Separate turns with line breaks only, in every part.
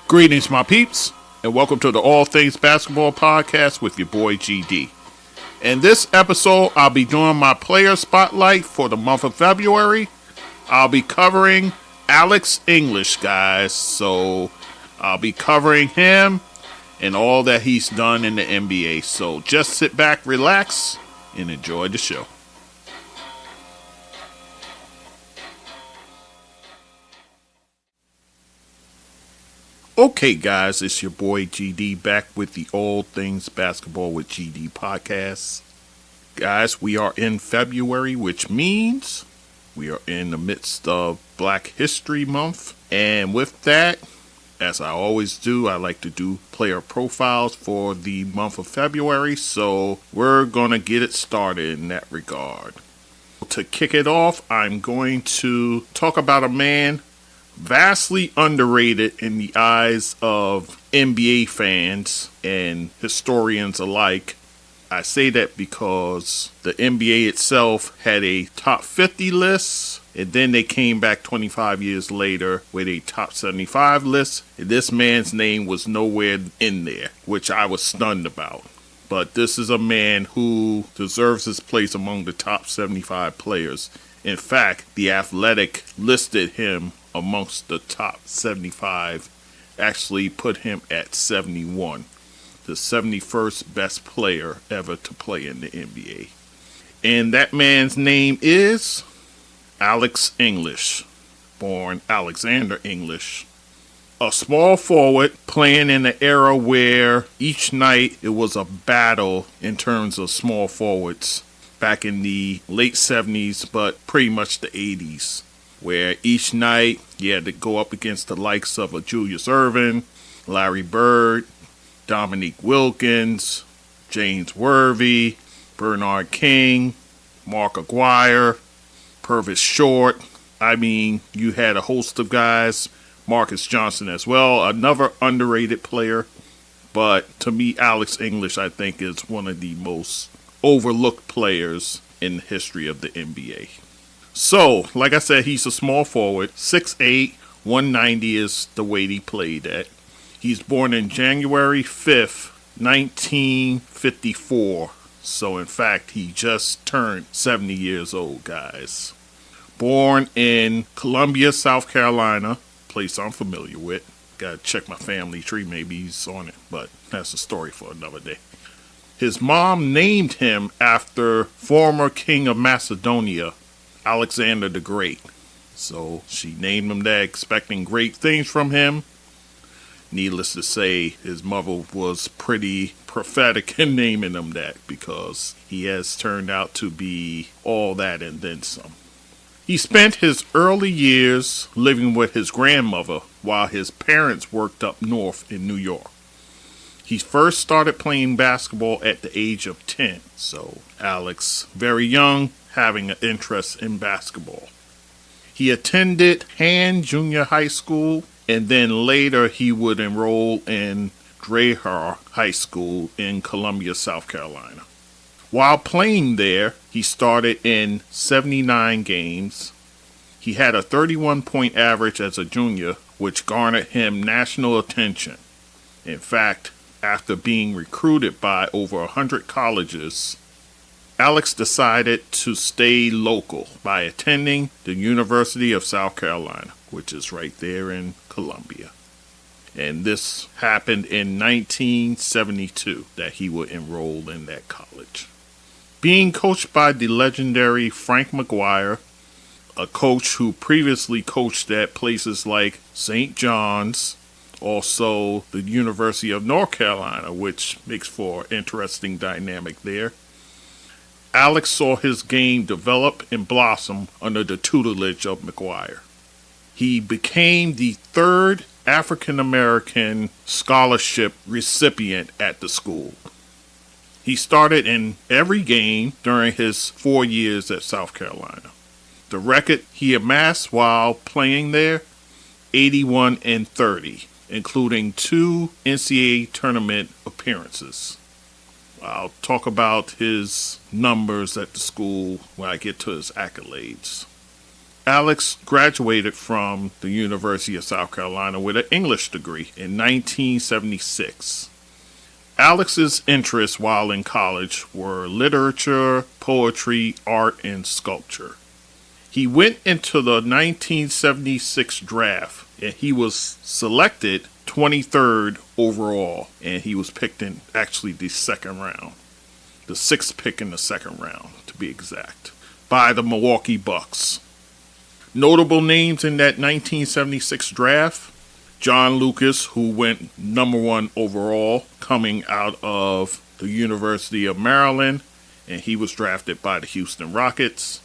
Greetings, my peeps, and welcome to the All Things Basketball Podcast with your boy GD. In this episode, I'll be doing my player spotlight for the month of February. I'll be covering Alex English, guys, so I'll be covering him and all that he's done in the NBA. So just sit back, relax, and enjoy the show. Okay, guys, it's your boy GD back with the All Things Basketball with GD podcast. Guys, we are in February, which means we are in the midst of Black History Month. And with that, as I always do, I like to do player profiles for the month of February. So we're going to get it started in that regard. To kick it off, I'm going to talk about a man vastly underrated in the eyes of NBA fans and historians alike. I say that because the NBA itself had a top 50 list, and then they came back 25 years later with a top 75 list, and this man's name was nowhere in there, which I was stunned about. But this is a man who deserves his place among the top 75 players. In fact, The Athletic listed him amongst the top 75, actually put him at 71, the 71st best player ever to play in the NBA. And that man's name is Alex English, born Alexander English. A small forward playing in an era where each night it was a battle in terms of small forwards back in the late 70s, but pretty much the 80s. Where each night you had to go up against the likes of a Julius Erving, Larry Bird, Dominique Wilkins, James Worthy, Bernard King, Mark Aguirre, Purvis Short. I mean, you had a host of guys, Marcus Johnson as well, another underrated player. But to me, Alex English, I think, is one of the most overlooked players in the history of the NBA. So, like I said, he's a small forward, 6'8", 190 is the weight he played at. He's born in January 5th, 1954. So, in fact, he just turned 70 years old, guys. Born in Columbia, South Carolina, place I'm familiar with. Gotta check my family tree, maybe he's on it, but that's a story for another day. His mom named him after former king of Macedonia, Alexander the Great. So she named him that, expecting great things from him. Needless to say, his mother was pretty prophetic in naming him that, because he has turned out to be all that and then some. He spent his early years living with his grandmother while his parents worked up north in New York. He first started playing basketball at the age of 10. So Alex, very young, having an interest in basketball. He attended Han Junior High School, and then later he would enroll in Drahar High School in Columbia, South Carolina. While playing there, he started in 79 games. He had a 31-point average as a junior, which garnered him national attention. In fact, after being recruited by over 100 colleges, Alex decided to stay local by attending the University of South Carolina, which is right there in Columbia. And this happened in 1972 that he would enroll in that college. Being coached by the legendary Frank McGuire, a coach who previously coached at places like St. John's, also the University of North Carolina, which makes for an interesting dynamic there. Alex saw his game develop and blossom under the tutelage of McGuire. He became the third African American scholarship recipient at the school. He started in every game during his 4 years at South Carolina. The record he amassed while playing there, 81-30, including 2 NCAA tournament appearances. I'll talk about his numbers at the school when I get to his accolades. Alex graduated from the University of South Carolina with an English degree in 1976. Alex's interests while in college were literature, poetry, art, and sculpture. He went into the 1976 draft and he was selected 23rd overall, and he was picked in actually the second round. The sixth pick in the second round, to be exact, by the Milwaukee Bucks. Notable names in that 1976 draft: John Lucas, who went number 1 overall, coming out of the University of Maryland, and he was drafted by the Houston Rockets.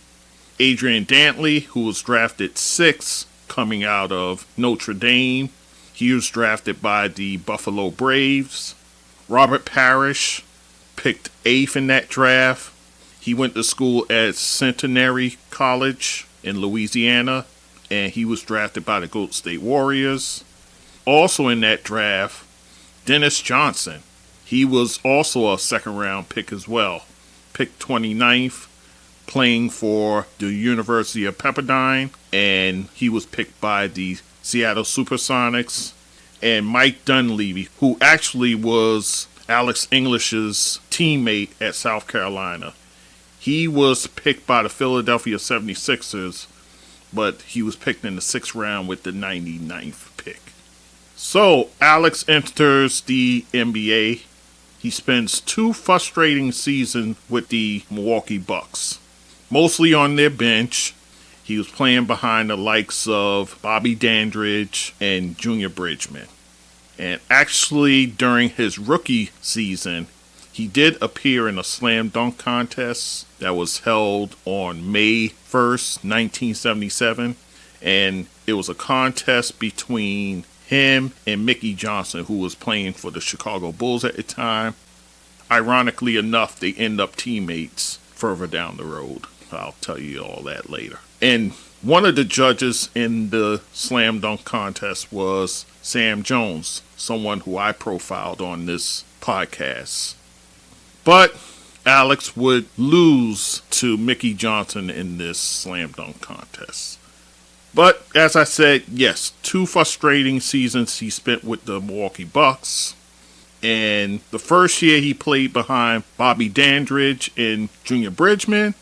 Adrian Dantley, who was drafted 6th, coming out of Notre Dame. He was drafted by the Buffalo Braves. Robert Parrish, picked 8th in that draft. He went to school at Centenary College in Louisiana, and he was drafted by the Golden State Warriors. Also in that draft, Dennis Johnson. He was also a second round pick as well. Picked 29th, playing for the University of Pepperdine, and he was picked by the Seattle Supersonics. And Mike Dunleavy, who actually was Alex English's teammate at South Carolina. He was picked by the Philadelphia 76ers, but he was picked in the 6th round with the 99th pick. So, Alex enters the NBA. He spends 2 frustrating seasons with the Milwaukee Bucks, mostly on their bench. He was playing behind the likes of Bobby Dandridge and Junior Bridgman. And actually, during his rookie season, he did appear in a slam dunk contest that was held on May 1st, 1977. And it was a contest between him and Mickey Johnson, who was playing for the Chicago Bulls at the time. Ironically enough, they end up teammates further down the road. I'll tell you all that later. And one of the judges in the slam dunk contest was Sam Jones, someone who I profiled on this podcast. But Alex would lose to Mickey Johnson in this slam dunk contest. But as I said, yes, 2 frustrating seasons he spent with the Milwaukee Bucks. And the first year he played behind Bobby Dandridge and Junior Bridgman.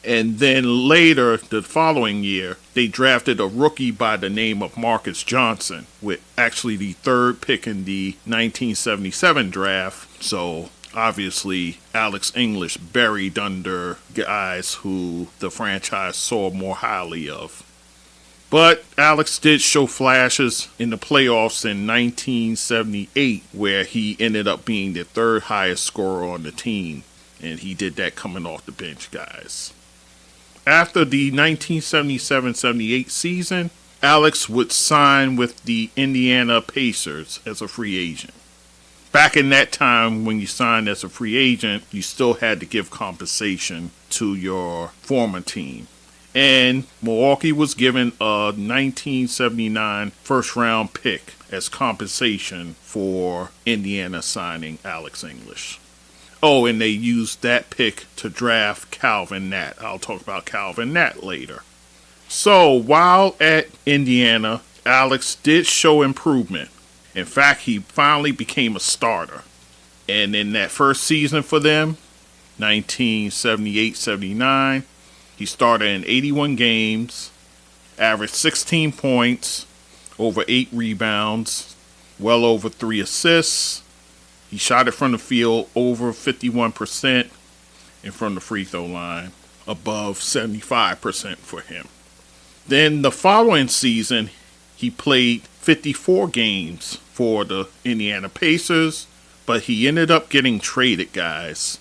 And then later, the following year, they drafted a rookie by the name of Marcus Johnson, with actually the 3rd pick in the 1977 draft. So obviously, Alex English buried under guys who the franchise saw more highly of. But Alex did show flashes in the playoffs in 1978, where he ended up being the 3rd highest scorer on the team. And he did that coming off the bench, guys. After the 1977-78 season, Alex would sign with the Indiana Pacers as a free agent. Back in that time, when you signed as a free agent, you still had to give compensation to your former team. And Milwaukee was given a 1979 first-round pick as compensation for Indiana signing Alex English. Oh, and they used that pick to draft Calvin Nat. I'll talk about Calvin Nat later. So, while at Indiana, Alex did show improvement. In fact, he finally became a starter. And in that first season for them, 1978-79, he started in 81 games, averaged 16 points, over 8 rebounds, well over 3 assists. He shot it from the field over 51%, and from the free throw line above 75% for him. Then the following season, he played 54 games for the Indiana Pacers, but he ended up getting traded, guys.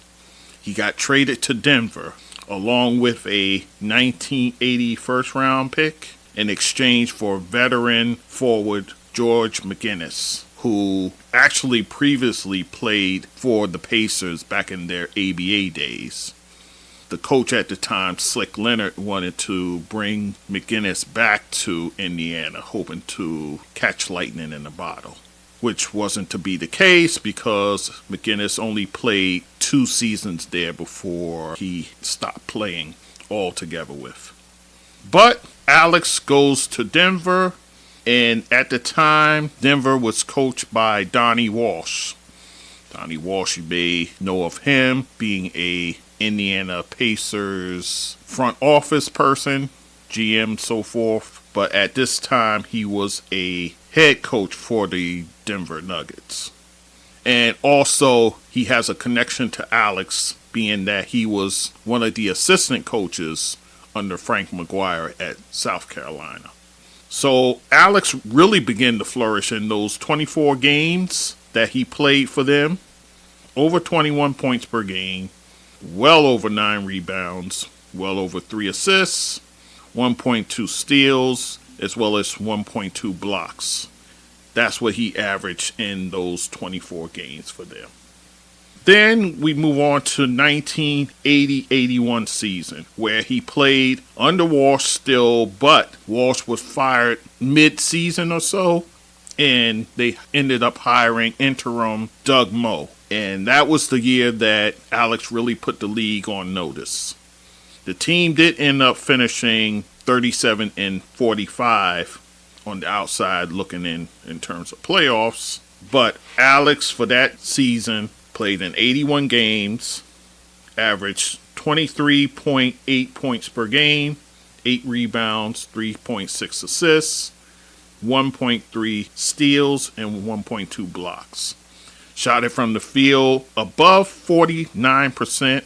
He got traded to Denver, along with a 1980 first-round pick in exchange for veteran forward George McGinnis, who actually previously played for the Pacers back in their ABA days. The coach at the time, Slick Leonard, wanted to bring McGinnis back to Indiana, hoping to catch lightning in a bottle, which wasn't to be the case because McGinnis only played 2 seasons there before he stopped playing altogether with. But Alex goes to Denver, and at the time, Denver was coached by Donnie Walsh. Donnie Walsh, you may know of him being a Indiana Pacers front office person, GM, so forth. But at this time, he was a head coach for the Denver Nuggets. And also, he has a connection to Alex, being that he was one of the assistant coaches under Frank McGuire at South Carolina. So Alex really began to flourish in those 24 games that he played for them. Over 21 points per game, well over 9 rebounds, well over 3 assists, 1.2 steals, as well as 1.2 blocks. That's what he averaged in those 24 games for them. Then we move on to 1980-81 season, where he played under Walsh still, but Walsh was fired mid-season or so, and they ended up hiring interim Doug Moe. And that was the year that Alex really put the league on notice. The team did end up finishing 37-45 on the outside looking in terms of playoffs, but Alex for that season played in 81 games, averaged 23.8 points per game, 8 rebounds, 3.6 assists, 1.3 steals, and 1.2 blocks. Shot it from the field above 49%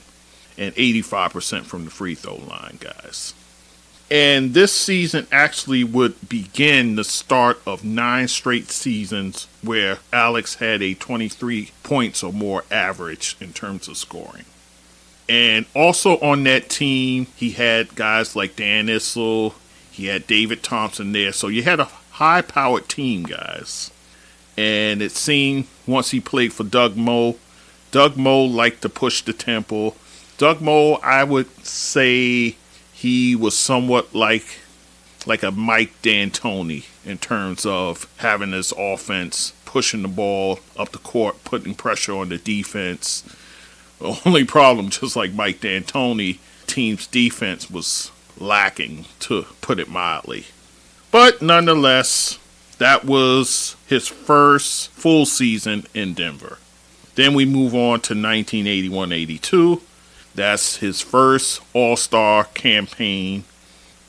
and 85% from the free throw line, guys. And this season actually would begin the start of 9 straight seasons where Alex had a 23 points or more average in terms of scoring. And also on that team, he had guys like Dan Issel, he had David Thompson there. So you had a high-powered team, guys. And it seemed once he played for Doug Moe liked to push the tempo. Doug Moe, I would say he was somewhat like a Mike D'Antoni in terms of having his offense, pushing the ball up the court, putting pressure on the defense. The only problem, just like Mike D'Antoni, team's defense was lacking, to put it mildly. But nonetheless, that was his first full season in Denver. Then we move on to 1981-82. That's his first All-Star campaign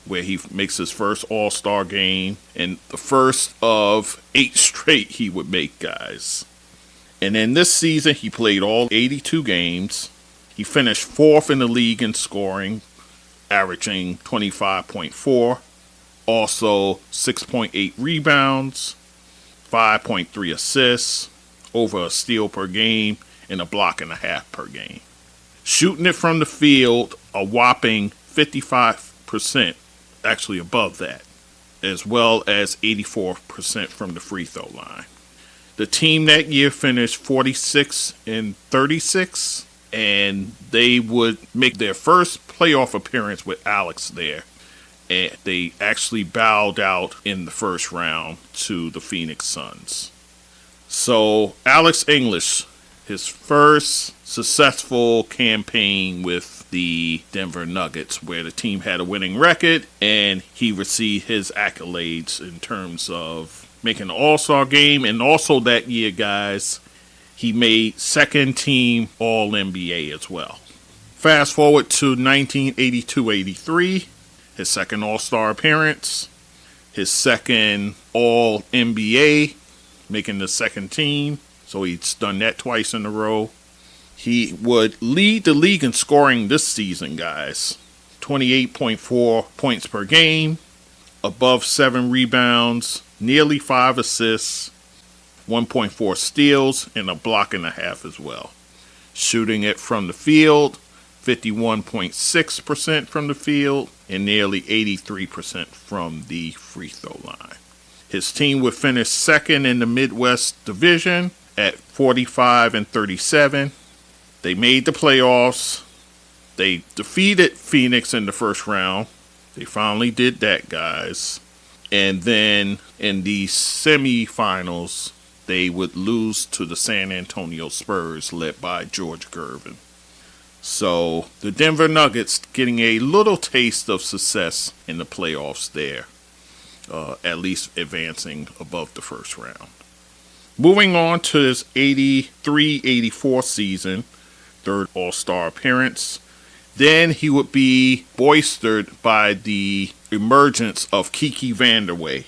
where he makes his first All-Star game and the first of 8 straight he would make, guys. And in this season, he played all 82 games. He finished 4th in the league in scoring, averaging 25.4. Also, 6.8 rebounds, 5.3 assists, over a steal per game, and a block and a half per game. Shooting it from the field, a whopping 55%, actually above that, as well as 84% from the free throw line. The team that year finished 46-36, and they would make their first playoff appearance with Alex there. And they actually bowed out in the first round to the Phoenix Suns. So Alex English, his first successful campaign with the Denver Nuggets, where the team had a winning record, and he received his accolades in terms of making an All-Star game. And also that year, guys, he made second team All-NBA as well. Fast forward to 1982-83, his second All-Star appearance, his second All-NBA, making the second team. So he's done that twice in a row. He would lead the league in scoring this season, guys. 28.4 points per game, above 7 rebounds, nearly 5 assists, 1.4 steals, and a block and a half as well. Shooting it from the field, 51.6% from the field, and nearly 83% from the free throw line. His team would finish second in the Midwest Division at 45-37. They made the playoffs. They defeated Phoenix in the first round. They finally did that, guys. And then in the semifinals, they would lose to the San Antonio Spurs, led by George Gervin. So the Denver Nuggets getting a little taste of success in the playoffs there, at least advancing above the first round. Moving on to his 83-84 season, third All-Star appearance. Then he would be bolstered by the emergence of Kiki Vandeweghe.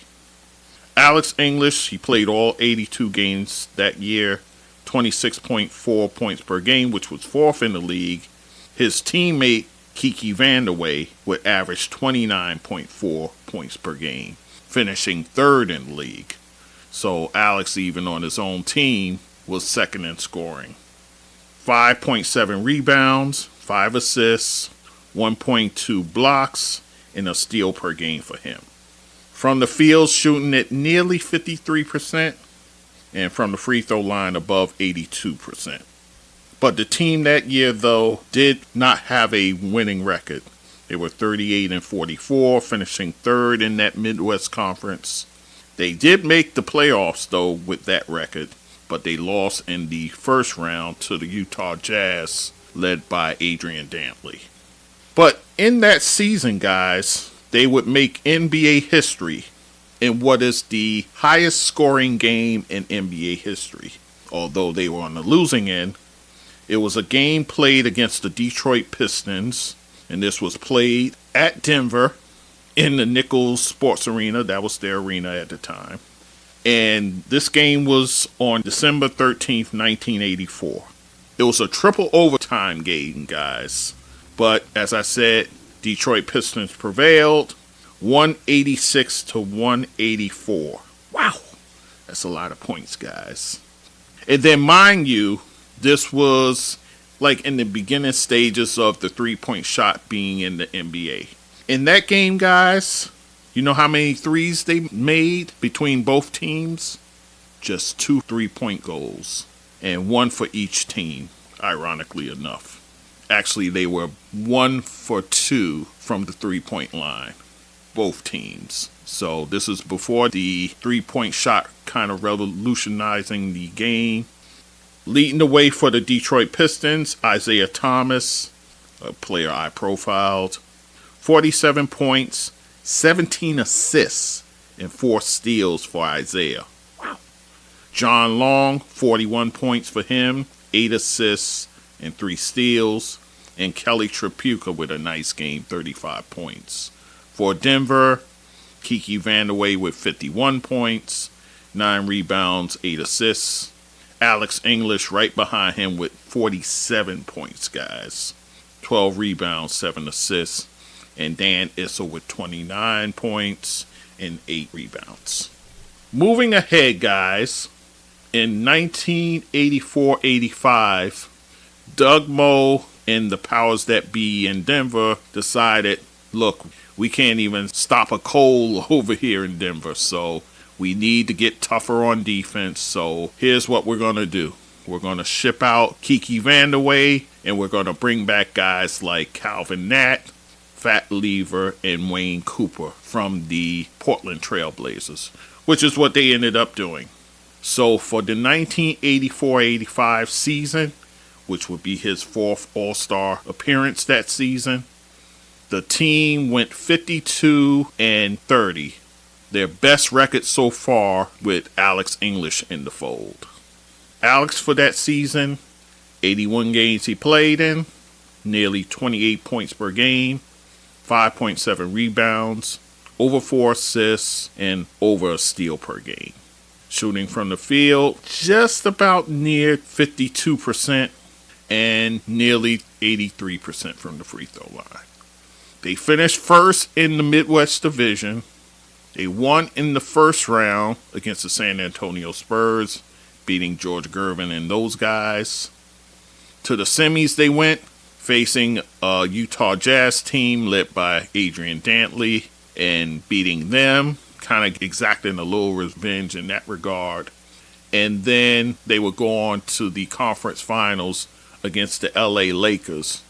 Alex English, he played all 82 games that year, 26.4 points per game, which was fourth in the league. His teammate, Kiki Vandeweghe, would average 29.4 points per game, finishing third in the league. So Alex, even on his own team, was second in scoring. 5.7 rebounds, 5 assists, 1.2 blocks, and a steal per game for him. From the field, shooting at nearly 53%, and from the free throw line above 82%. But the team that year, though, did not have a winning record. They were 38-44, finishing third in that Midwest Conference. They did make the playoffs, though, with that record, but they lost in the first round to the Utah Jazz, led by Adrian Dantley. But in that season, guys, they would make NBA history in what is the highest scoring game in NBA history. Although they were on the losing end, it was a game played against the Detroit Pistons, and this was played at Denver in the Nichols Sports Arena. That was their arena at the time. And this game was on December 13th, 1984. It was a triple overtime game, guys. But as I said, Detroit Pistons prevailed, 186-184. Wow, that's a lot of points, guys. And then, mind you, this was like in the beginning stages of the three-point shot being in the NBA. In that game, guys, you know how many threes they made between both teams? Just 2 3-point goals, and 1 for each team, ironically enough. Actually, they were 1 for 2 from the three-point line, both teams. So this is before the three-point shot kind of revolutionizing the game. Leading the way for the Detroit Pistons, Isaiah Thomas, a player I profiled. 47 points, 17 assists, and 4 steals for Isaiah. Wow. John Long, 41 points for him, 8 assists, and 3 steals. And Kelly Tripucka with a nice game, 35 points. For Denver, Kiki Vandeweghe with 51 points, 9 rebounds, 8 assists. Alex English right behind him with 47 points, guys. 12 rebounds, 7 assists. And Dan Issel with 29 points and 8 rebounds. Moving ahead, guys, in 1984-85, Doug Moe and the powers that be in Denver decided, look, we can't even stop a cold over here in Denver, so we need to get tougher on defense. So here's what we're going to do. We're going to ship out Kiki Vandeweghe, and we're going to bring back guys like Calvin Nat, Fat Lever, and Wayne Cooper from the Portland Trailblazers, which is what they ended up doing. So for the 1984-85 season, which would be his 4th All-Star appearance that season, the team went 52-30. Their best record so far with Alex English in the fold. Alex for that season, 81 games he played in, nearly 28 points per game, 5.7 rebounds, over 4 assists, and over a steal per game. Shooting from the field, just about near 52%, and nearly 83% from the free throw line. They finished first in the Midwest Division. They won in the first round against the San Antonio Spurs, beating George Gervin and those guys. To the semis they went, facing a Utah Jazz team led by Adrian Dantley and beating them, kind of exacting a little revenge in that regard. And then they would go on to the conference finals against the LA Lakers,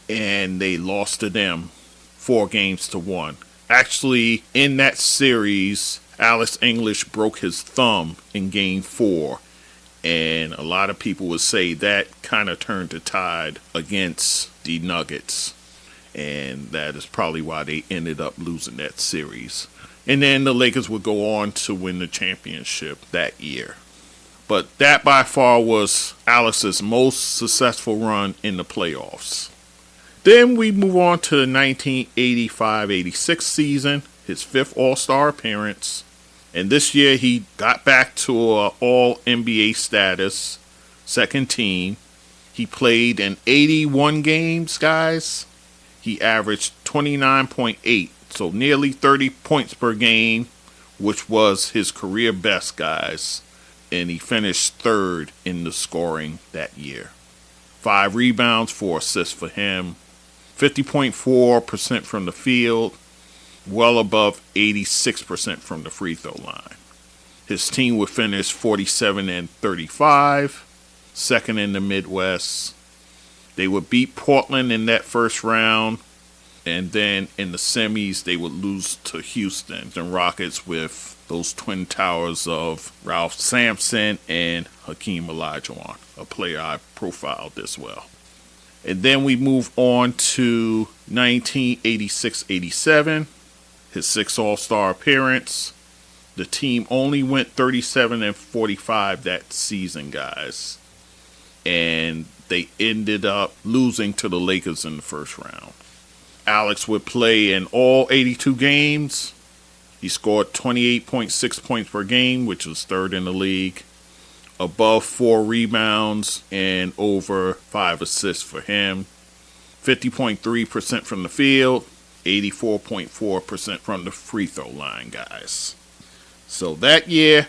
and they lost to them 4-1. Actually, in that series, Alex English broke his thumb in Game 4, and a lot of people would say that kind of turned the tide against the Nuggets. And that is probably why they ended up losing that series. And then the Lakers would go on to win the championship that year. But that by far was Alex's most successful run in the playoffs. Then we move on to the 1985-86 season, his fifth All-Star appearance. And this year he got back to All-NBA status, second team. He played in 81 games, guys. He averaged 29.8, so nearly 30 points per game, which was his career best, guys. And he finished third in the scoring that year. 5 rebounds, 4 assists for him. 50.4% from the field, well above 86% from the free throw line. His team would finish 47-35, second in the Midwest. They would beat Portland in that first round, and then in the semis they would lose to Houston, the Rockets, with those twin towers of Ralph Sampson and Hakeem Olajuwon, a player I profiled as well. And then we move on to 1986-87, his sixth All-Star appearance. The team only went 37-45 that season, guys. And they ended up losing to the Lakers in the first round. Alex would play in all 82 games. He scored 28.6 points per game, which was third in the league. Above 4 rebounds and over 5 assists for him. 50.3% from the field, 84.4% from the free throw line, guys. So that year,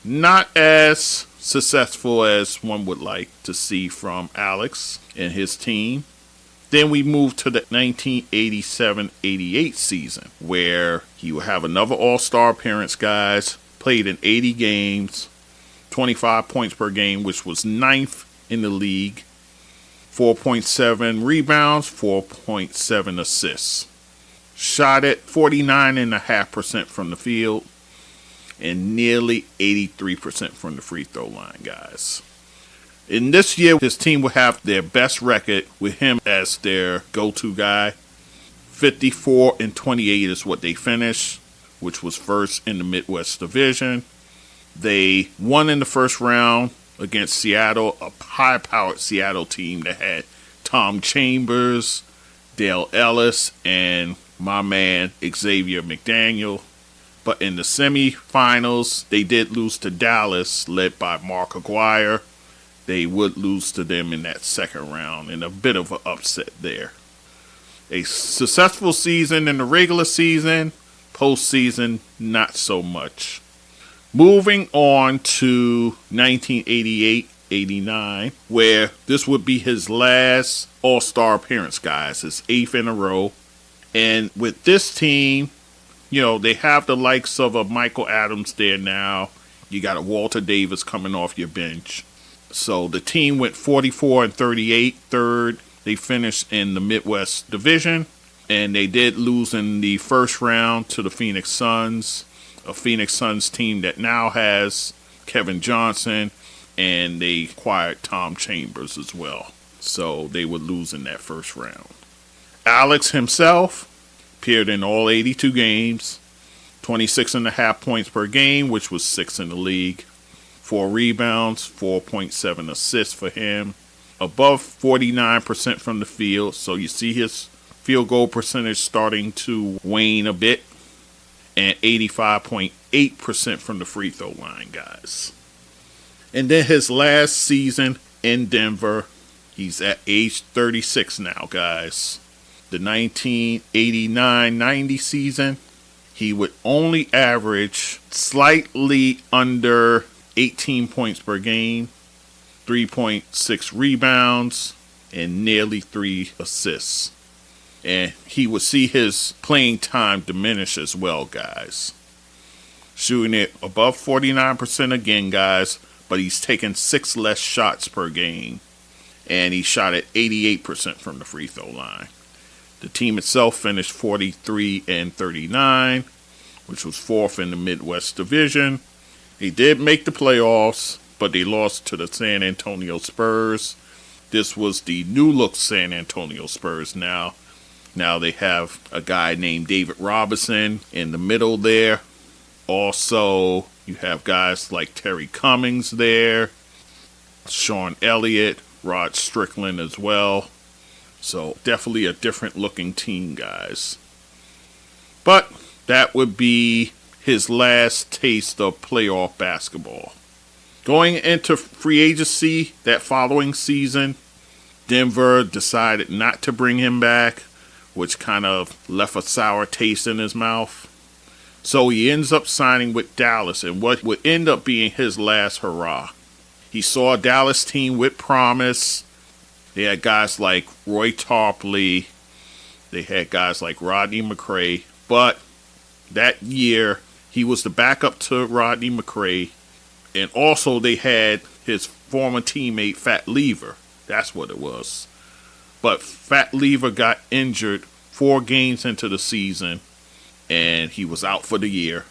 not as successful as one would like to see from Alex and his team. Then we move to the 1987-88 season, where he will have another All-Star appearance, guys. Played in 80 games. 25 points per game, which was ninth in the league. 4.7 rebounds, 4.7 assists. Shot at 49.5% from the field and nearly 83% from the free throw line, guys. In this year, his team will have their best record with him as their go-to guy. 54-28 is what they finished, which was first in the Midwest Division. They won in the first round against Seattle, a high-powered Seattle team that had Tom Chambers, Dale Ellis, and my man Xavier McDaniel. But in the semifinals, they did lose to Dallas, led by Mark Aguirre. They would lose to them in that second round, and a bit of an upset there. A successful season in the regular season, postseason, not so much. Moving on to 1988-89, where this would be his last All-Star appearance, guys. His 8th in a row. And with this team, you know, they have the likes of a Michael Adams there now. You got a Walter Davis coming off your bench. So the team went 44-38, third. They finished in the Midwest Division. And they did lose in the first round to the Phoenix Suns. A Phoenix Suns team that now has Kevin Johnson, and they acquired Tom Chambers as well. So they would lose in that first round. Alex himself appeared in all 82 games, 26.5 points per game, which was 6th in the league. 4 rebounds, 4.7 assists for him. Above 49% from the field, so you see his field goal percentage starting to wane a bit. And 85.8% from the free throw line, guys. And then his last season in Denver, he's at age 36 now, guys. The 1989-90 season, he would only average slightly under 18 points per game, 3.6 rebounds, and nearly 3 assists. And he would see his playing time diminish as well, guys. Shooting it above 49% again, guys, but he's taking 6 less shots per game. And he shot at 88% from the free throw line. The team itself finished 43-39, which was 4th in the Midwest Division. He did make the playoffs, but they lost to the San Antonio Spurs. This was the new look San Antonio Spurs now. Now they have a guy named David Robinson in the middle there. Also, you have guys like Terry Cummings there, Sean Elliott, Rod Strickland as well. So definitely a different looking team, guys. But that would be his last taste of playoff basketball. Going into free agency that following season, Denver decided not to bring him back, which kind of left a sour taste in his mouth. So he ends up signing with Dallas in what would end up being his last hurrah. He saw a Dallas team with promise. They had guys like Roy Tarpley. They had guys like Rodney McRae. But that year, he was the backup to Rodney McRae. And also they had his former teammate, Fat Lever. That's what it was. But Fat Lever got injured 4 games into the season, and he was out for the year.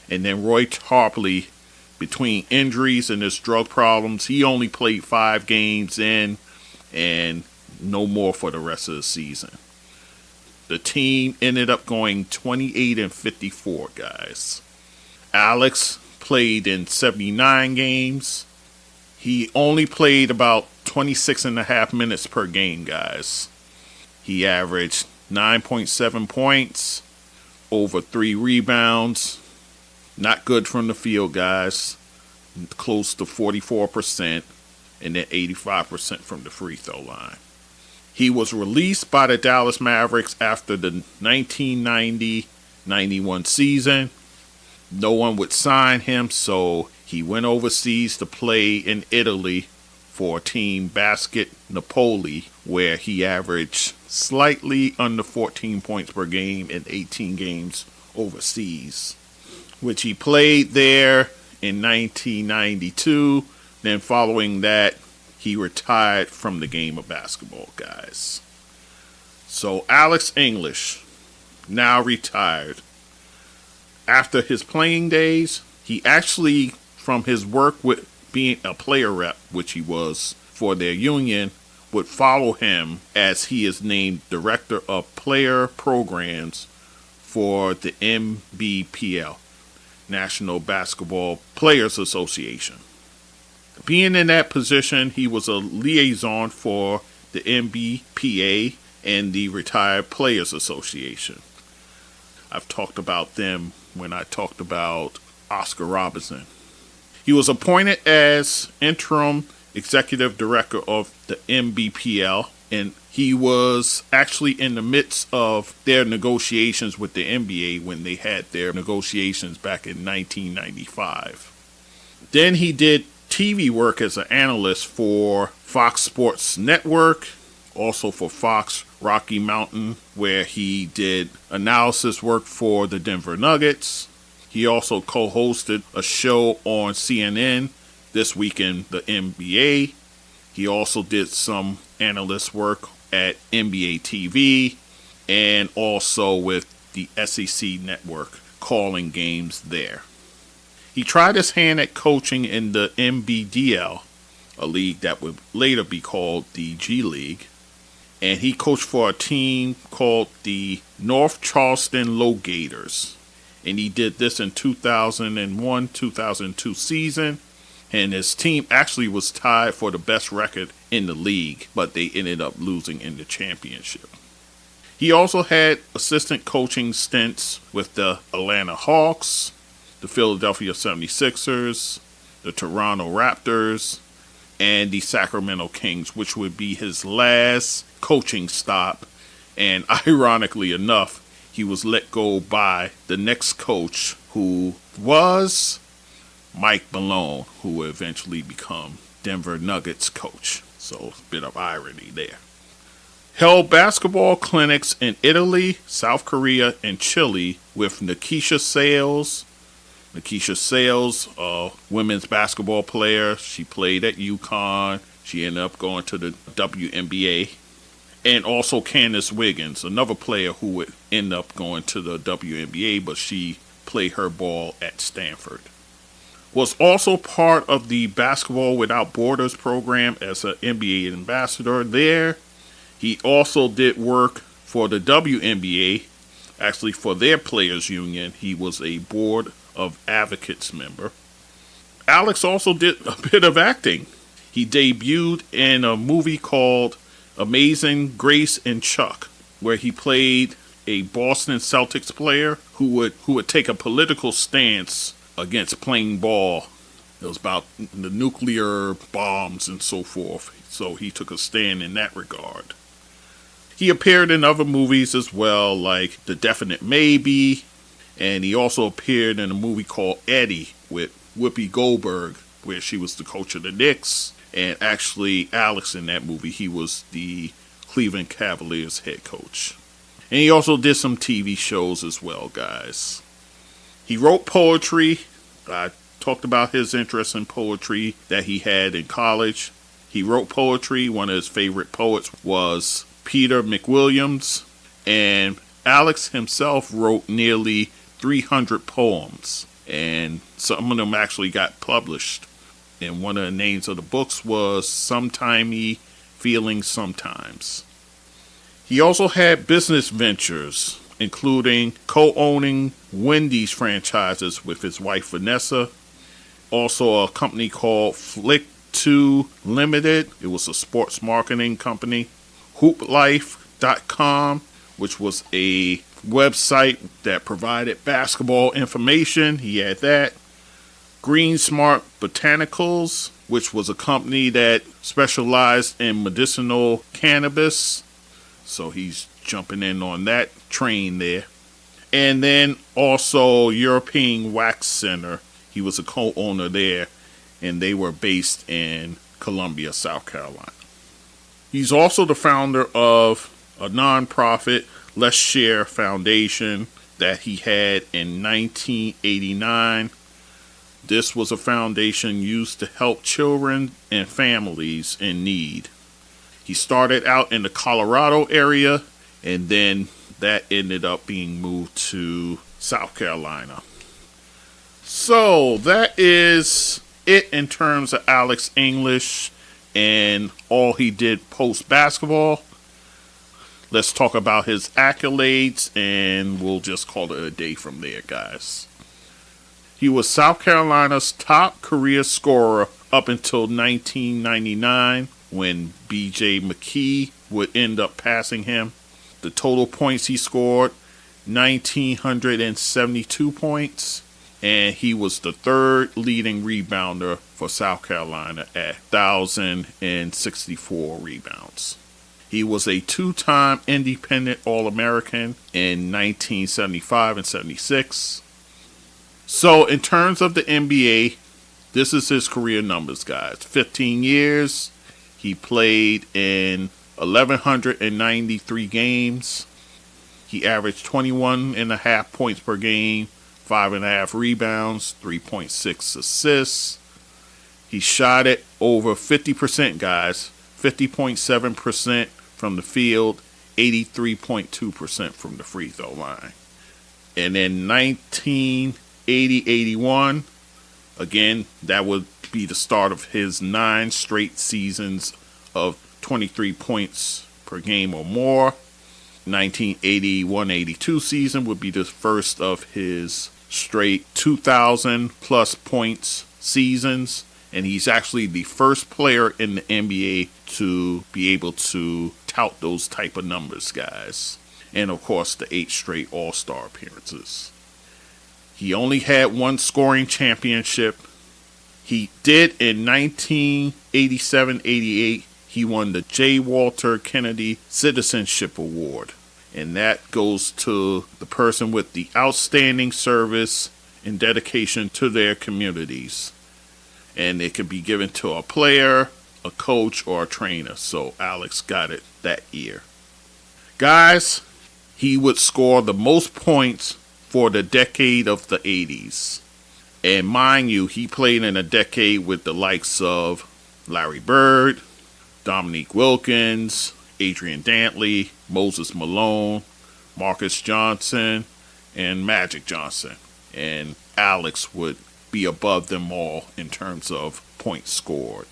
And then Roy Tarpley, between injuries and his drug problems, he only played 5 games in and no more for the rest of the season. The team ended up going 28-54, guys. Alex played in 79 games. He only played about 26.5 minutes per game, guys. He averaged 9.7 points, over 3 rebounds. Not good from the field, guys. Close to 44%, and then 85% from the free throw line. He was released by the Dallas Mavericks after the 1990-91 season. No one would sign him, so he went overseas to play in Italy for Team Basket Napoli, where he averaged slightly under 14 points per game in 18 games overseas, which he played there in 1992. Then following that, he retired from the game of basketball, guys. So Alex English, now retired. After his playing days, he actually, from his work with being a player rep, which he was for their union, would follow him as he is named Director of Player Programs for the NBPA, National Basketball Players Association. Being in that position, he was a liaison for the NBPA and the Retired Players Association. I've talked about them when I talked about Oscar Robertson. He was appointed as interim executive director of the NBPL, and he was actually in the midst of their negotiations with the NBA when they had their negotiations back in 1995. Then he did TV work as an analyst for Fox Sports Network, also for Fox Rocky Mountain, where he did analysis work for the Denver Nuggets. He also co-hosted a show on CNN, This Week in the NBA. He also did some analyst work at NBA TV and also with the SEC network, calling games there. He tried his hand at coaching in the NBDL, a league that would later be called the G League. And he coached for a team called the North Charleston Low Gators. And he did this in 2001-2002 season. And his team actually was tied for the best record in the league, but they ended up losing in the championship. He also had assistant coaching stints with the Atlanta Hawks, the Philadelphia 76ers, the Toronto Raptors, and the Sacramento Kings, which would be his last coaching stop. And ironically enough, he was let go by the next coach, who was Mike Malone, who would eventually become Denver Nuggets coach. So a bit of irony there. Held basketball clinics in Italy, South Korea, and Chile with Nikisha Sales. Nikisha Sales, a women's basketball player. She played at UConn. She ended up going to the WNBA. And also Candace Wiggins, another player who would end up going to the WNBA, but she played her ball at Stanford. Was also part of the Basketball Without Borders program as an NBA ambassador there. He also did work for the WNBA, actually for their players union. He was a board of advocates member. Alex also did a bit of acting. He debuted in a movie called Amazing Grace and Chuck, where he played a Boston Celtics player who would take a political stance against playing ball. It was about the nuclear bombs and so forth. So he took a stand in that regard. He appeared in other movies as well, like The Definite Maybe, and he also appeared in a movie called Eddie with Whoopi Goldberg, where she was the coach of the Knicks. And actually, Alex in that movie, he was the Cleveland Cavaliers head coach. And he also did some TV shows as well, guys. He wrote poetry. I talked about his interest in poetry that he had in college. He wrote poetry. One of his favorite poets was Peter McWilliams. And Alex himself wrote nearly 300 poems. And some of them actually got published. And one of the names of the books was Sometimey Feeling Sometimes. He also had business ventures, including co-owning Wendy's franchises with his wife Vanessa. Also a company called Flick2 Limited. It was a sports marketing company. HoopLife.com, which was a website that provided basketball information. He had that. Green Smart Botanicals, which was a company that specialized in medicinal cannabis. So he's jumping in on that train there. And then also European Wax Center. He was a co-owner there, and they were based in Columbia, South Carolina. He's also the founder of a nonprofit, Let's Share Foundation, that he had in 1989. This was a foundation used to help children and families in need. He started out in the Colorado area, and then that ended up being moved to South Carolina. So that is it in terms of Alex English and all he did post-basketball. Let's talk about his accolades, and we'll just call it a day from there, guys. He was South Carolina's top career scorer up until 1999, when B.J. McKee would end up passing him. The total points he scored, 1,972 points. And he was the third leading rebounder for South Carolina at 1,064 rebounds. He was a two-time independent All-American in 1975 and 76. So in terms of the NBA, this is his career numbers, guys. 15 years. He played in 1,193 games. He averaged 21.5 points per game, 5.5 rebounds, 3.6 assists. He shot it over 50%, guys. 50.7% from the field, 83.2% from the free throw line. And in 1980-81, again, that would be the start of his 9 straight seasons of 23 points per game or more. 1981-82 season would be the first of his straight 2,000 plus points seasons. And he's actually the first player in the NBA to be able to tout those type of numbers, guys. And of course, the 8 straight All-Star appearances. He only had one scoring championship. He did in 1987-88. He won the J. Walter Kennedy Citizenship Award. And that goes to the person with the outstanding service and dedication to their communities. And it can be given to a player, a coach, or a trainer. So Alex got it that year. Guys, he would score the most points for the decade of the 80s. And mind you, he played in a decade with the likes of Larry Bird, Dominique Wilkins, Adrian Dantley, Moses Malone, Marcus Johnson, and Magic Johnson. And Alex would be above them all in terms of points scored.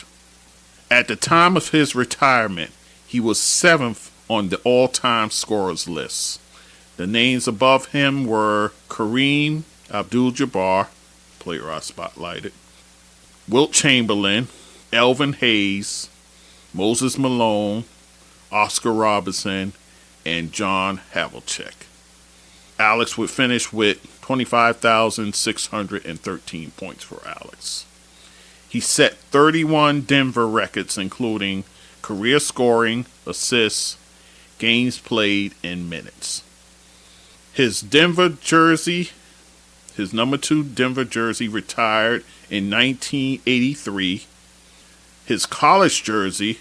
At the time of his retirement, he was 7th on the all-time scorers list. The names above him were Kareem Abdul-Jabbar, player I spotlighted, Wilt Chamberlain, Elvin Hayes, Moses Malone, Oscar Robertson, and John Havlicek. Alex would finish with 25,613 points for Alex. He set 31 Denver records, including career scoring, assists, games played, and minutes. His Denver jersey, his number 2 Denver jersey, retired in 1983. His college jersey,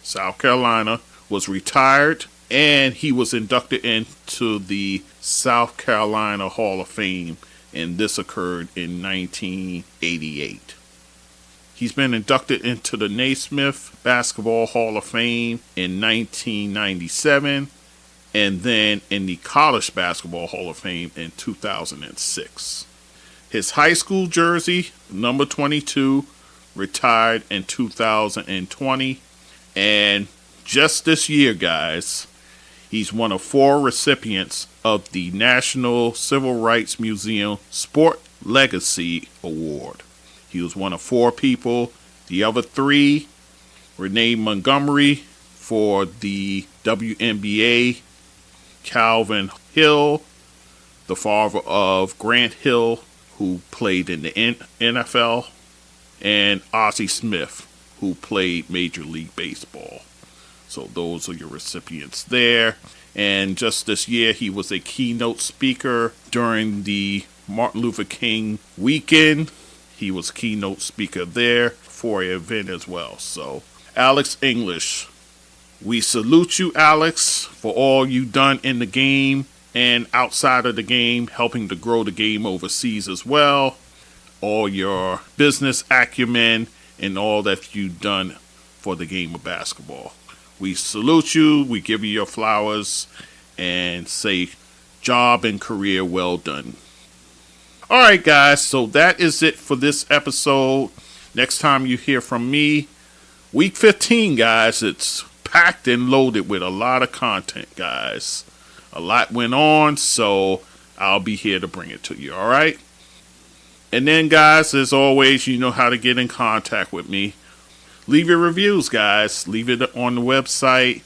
South Carolina, was retired, and he was inducted into the South Carolina Hall of Fame, and this occurred in 1988. He's been inducted into the Naismith Basketball Hall of Fame in 1997, and then in the College Basketball Hall of Fame in 2006. His high school jersey, number 22, retired in 2020, and just this year, guys, he's one of 4 recipients of the National Civil Rights Museum Sport Legacy Award. He was one of 4 people. The other 3, Renee Montgomery for the WNBA, Calvin Hill, the father of Grant Hill, who played in the NFL, and Ozzie Smith, who played Major League Baseball. So those are your recipients there. And just this year, he was a keynote speaker during the Martin Luther King weekend. He was keynote speaker there for an event as well. So, Alex English, we salute you, Alex, for all you've done in the game and outside of the game, helping to grow the game overseas as well. All your business acumen and all that you've done for the game of basketball. We salute you, we give you your flowers, and say job and career well done. Alright guys, so that is it for this episode. Next time you hear from me, week 15 guys, it's packed and loaded with a lot of content guys. A lot went on, so I'll be here to bring it to you, alright? And then guys, as always, you know how to get in contact with me. Leave your reviews, guys. Leave it on the website.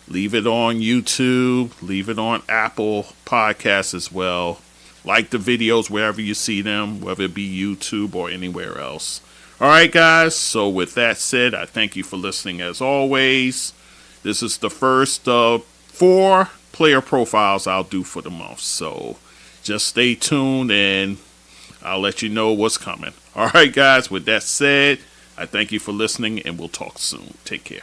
Leave it on YouTube. Leave it on Apple Podcasts as well. Like the videos wherever you see them, whether it be YouTube or anywhere else. All right, guys. So with that said, I thank you for listening as always. This is the first of 4 player profiles I'll do for the month. So just stay tuned and I'll let you know what's coming. All right, guys. With that said, I thank you for listening, and we'll talk soon. Take care.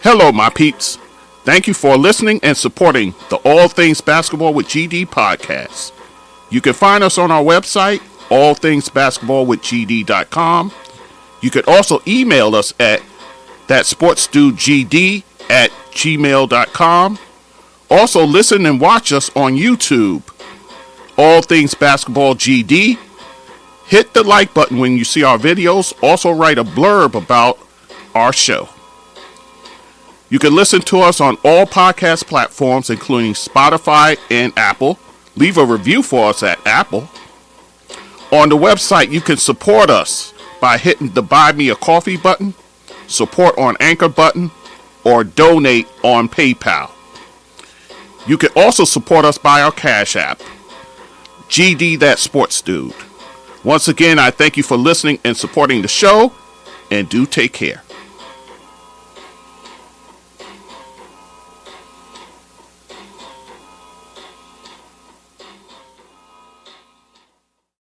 Hello, my peeps. Thank you for listening and supporting the All Things Basketball with GD podcast. You can find us on our website, allthingsbasketballwithgd.com. You can also email us at thatsportsdudegd@gmail.com. Also, listen and watch us on YouTube, All Things Basketball GD. Hit the like button when you see our videos. Also write a blurb about our show. You can listen to us on all podcast platforms, including Spotify and Apple. Leave a review for us at Apple. On the website, you can support us by hitting the Buy Me a Coffee button, support on Anchor button, or donate on PayPal. You can also support us by our Cash App, GD That Sports Dude. Once again, I thank you for listening and supporting the show, and do take care.